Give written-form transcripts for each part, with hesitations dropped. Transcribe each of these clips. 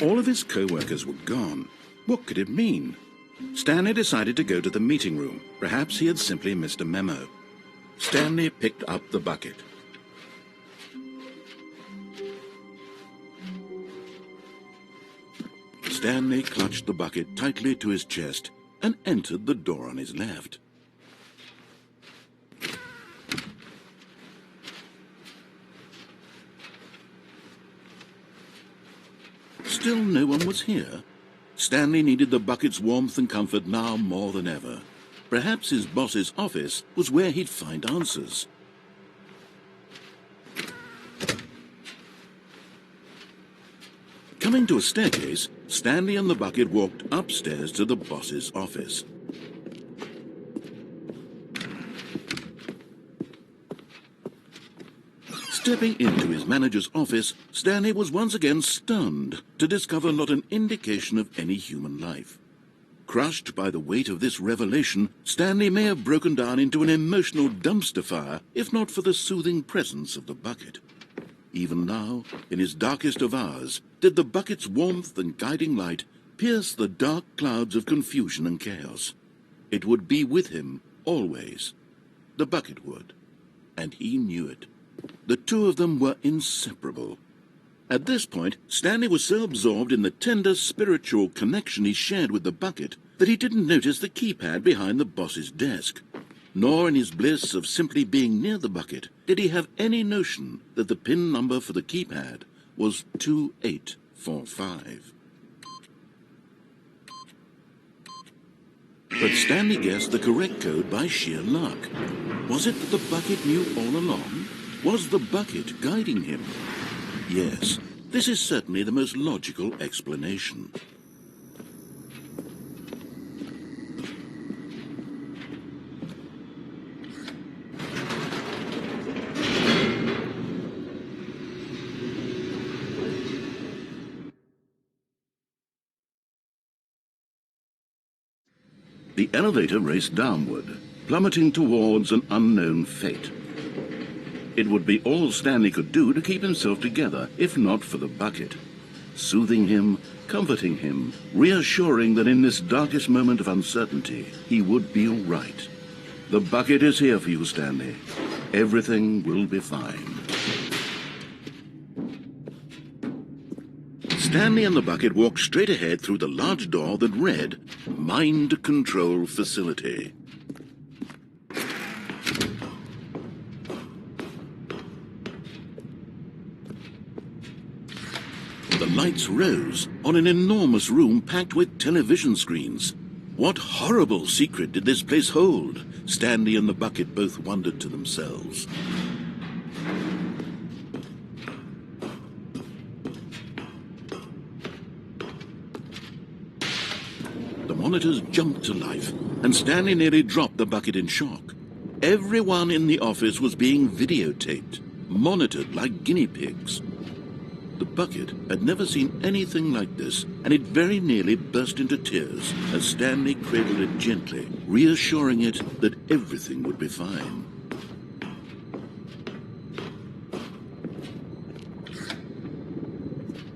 All of his co-workers were gone. What could it mean? Stanley decided to go to the meeting room. Perhaps he had simply missed a memo. Stanley picked up the bucket. Stanley clutched the bucket tightly to his chest and entered the door on his left. Still no one was here. Stanley needed the bucket's warmth and comfort now more than ever. Perhaps his boss's office was where he'd find answers. Coming to a staircase, Stanley and the bucket walked upstairs to the boss's office. Stepping into his manager's office, Stanley was once again stunned to discover not an indication of any human life. Crushed by the weight of this revelation, Stanley may have broken down into an emotional dumpster fire if not for the soothing presence of the bucket. Even now, in his darkest of hours, did the bucket's warmth and guiding light pierce the dark clouds of confusion and chaos. It would be with him always. The bucket would, and he knew it. The two of them were inseparable. At this point, Stanley was so absorbed in the tender spiritual connection he shared with the bucket that he didn't notice the keypad behind the boss's desk. Nor in his bliss of simply being near the bucket did he have any notion that the PIN number for the keypad was 2845. But Stanley guessed the correct code by sheer luck. Was it that the bucket knew all along? Was the bucket guiding him? Yes, this is certainly the most logical explanation. The elevator raced downward, plummeting towards an unknown fate. It would be all Stanley could do to keep himself together, if not for the bucket. Soothing him, comforting him, reassuring that in this darkest moment of uncertainty, he would be all right. The bucket is here for you, Stanley. Everything will be fine. Stanley and the bucket walked straight ahead through the large door that read, Mind Control Facility. The lights rose on an enormous room packed with television screens. What horrible secret did this place hold? Stanley and the bucket both wondered to themselves. The monitors jumped to life, and Stanley nearly dropped the bucket in shock. Everyone in the office was being videotaped, monitored like guinea pigs. The bucket had never seen anything like this, and it very nearly burst into tears as Stanley cradled it gently, reassuring it that everything would be fine.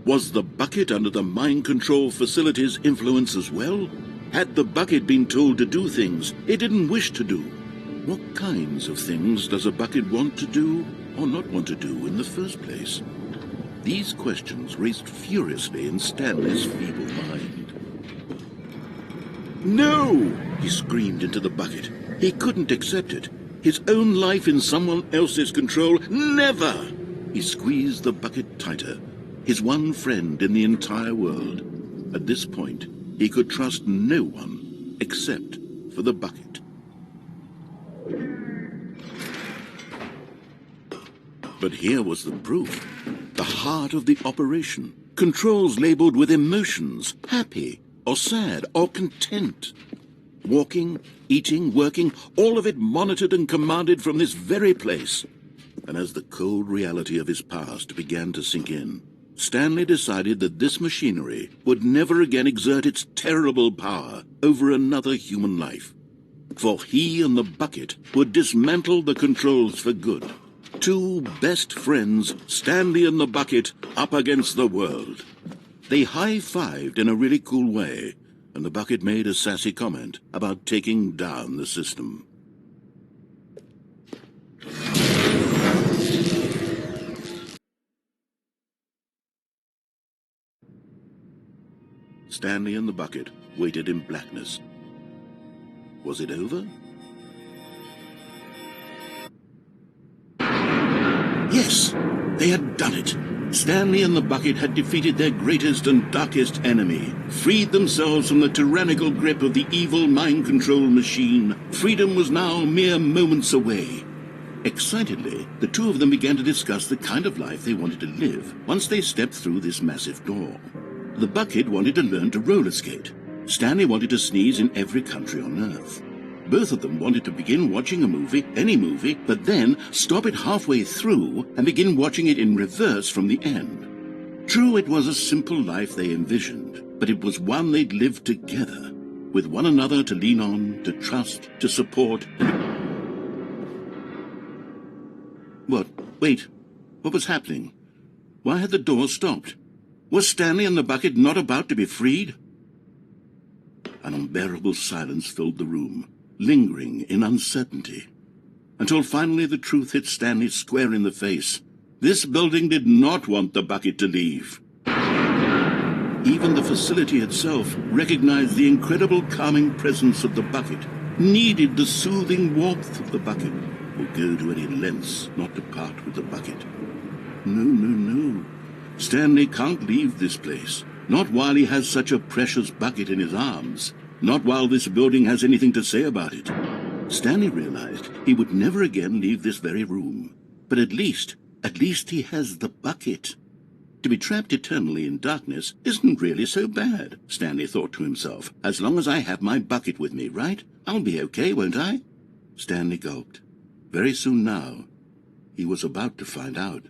Was the bucket under the mind control facility's influence as well? Had the bucket been told to do things it didn't wish to do? What kinds of things does a bucket want to do or not want to do in the first place? These questions raced furiously in Stanley's feeble mind. No! He screamed into the bucket. He couldn't accept it. His own life in someone else's control, never! He squeezed the bucket tighter. His one friend in the entire world. At this point, he could trust no one except for the bucket. But here was the proof. The heart of the operation. Controls labeled with emotions, happy or sad or content. Walking, eating, working, all of it monitored and commanded from this very place. And as the cold reality of his past began to sink in, Stanley decided that this machinery would never again exert its terrible power over another human life. For he and the bucket would dismantle the controls for good. Two best friends, Stanley and the bucket, up against the world. They high-fived in a really cool way, and the bucket made a sassy comment about taking down the system. Stanley and the bucket waited in blackness. Was it over? Yes, they had done it. Stanley and the bucket had defeated their greatest and darkest enemy, freed themselves from the tyrannical grip of the evil mind control machine. Freedom was now mere moments away. Excitedly, the two of them began to discuss the kind of life they wanted to live once they stepped through this massive door. The bucket wanted to learn to roller skate. Stanley wanted to sneeze in every country on Earth. Both of them wanted to begin watching a movie, any movie, but then stop it halfway through and begin watching it in reverse from the end. True, it was a simple life they envisioned, but it was one they'd lived together, with one another to lean on, to trust, to support, and... What? Wait. What was happening? Why had the door stopped? Was Stanley and the bucket not about to be freed? An unbearable silence filled the room, lingering in uncertainty, until finally the truth hit Stanley square in the face. This building did not want the bucket to leave. Even the facility itself recognized the incredible calming presence of the bucket, needed the soothing warmth of the bucket, would go to any lengths not to part with the bucket. No. Stanley can't leave this place, not while he has such a precious bucket in his arms, not while this building has anything to say about it. Stanley realized he would never again leave this very room, but at least he has the bucket. To be trapped eternally in darkness isn't really so bad, Stanley thought to himself. As long as I have my bucket with me, right? I'll be okay, won't I? Stanley gulped. Very soon now, he was about to find out.